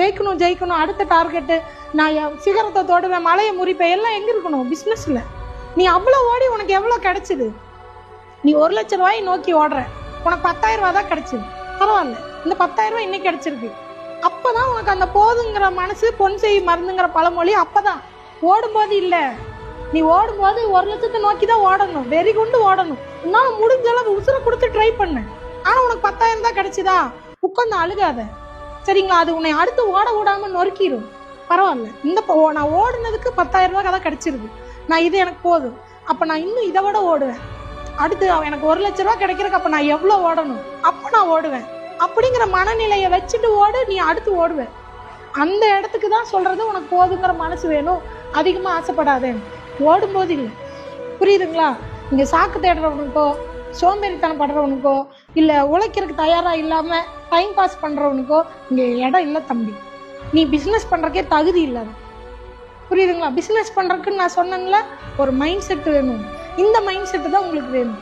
ஜெயிக்கணும் ஜெயிக்கணும், அடுத்த டார்கெட்டு, நான் சிகரத்தை தொடுவேன், மலையை முறிப்பேன், எல்லாம் எங்கே இருக்கணும்? பிஸ்னஸில். நீ அவ்வளோ ஓடி உனக்கு எவ்வளோ கிடைச்சிது? நீ 1 லட்ச ரூபாய் நோக்கி ஓடுற, உனக்கு 10,000 ரூபா தான் கிடைச்சிது. பரவாயில்ல, இந்த 10,000 ரூபாய் இன்னைக்கு கிடைச்சிருக்கு. அப்போதான் உனக்கு அந்த போதுங்கிற மனசு, பொன் செய் மருந்துங்கிற பழமொழி அப்போதான். ஓடும்போது இல்லை. நீ ஓடும்போது 1 லட்சத்தை நோக்கி தான் ஓடணும், வெறி கொண்டு ஓடணும். உன்னால முடிஞ்ச அளவு உசுரை கொடுத்து ட்ரை பண்ணு. ஆனால் உனக்கு 10,000 தான் கிடைச்சிதா, உட்காந்து அழுகாத, சரிங்களா? அது உன்னை அடுத்து ஓட விடாமல் நொறுக்கிடும். பரவாயில்ல, இந்த நான் ஓடுனதுக்கு 10,000 ரூபா தான் கிடைச்சிருக்கு, நான் இது எனக்கு போதும், அப்போ நான் இன்னும் இதை விட ஓடுவேன். அடுத்து எனக்கு 1 லட்ச ரூபா கிடைக்கிறதுக்கு அப்போ நான் எவ்வளோ ஓடணும், அப்போ நான் ஓடுவேன் அப்படிங்கிற மனநிலையை வச்சுட்டு ஓடு, நீ அடுத்து ஓடுவேன். அந்த இடத்துக்கு தான் சொல்கிறது, உனக்கு போதுங்கிற மனசு வேணும், அதிகமாக ஆசைப்படாதேன்னு. ஓடும்போது இல்லை, புரியுதுங்களா? இங்கே சாக்கு தேடுறவனுக்கோ, சோம்பேறித்தனம் படுறவனுக்கோ, இல்லை உழைக்கிறதுக்கு தயாராக இல்லாமல் டைம் பாஸ் பண்ணுறவனுக்கோ இங்கே இடம் இல்லை தம்பி. நீ பிஸ்னஸ் பண்ணுறக்கே தகுதி இல்லாத, புரியுதுங்களா? பிஸ்னஸ் பண்ணுறதுக்குன்னு நான் சொன்னேன்ல, ஒரு மைண்ட் செட் வேணும். இந்த மைண்ட் செட்டு தான் உங்களுக்கு வேணும்.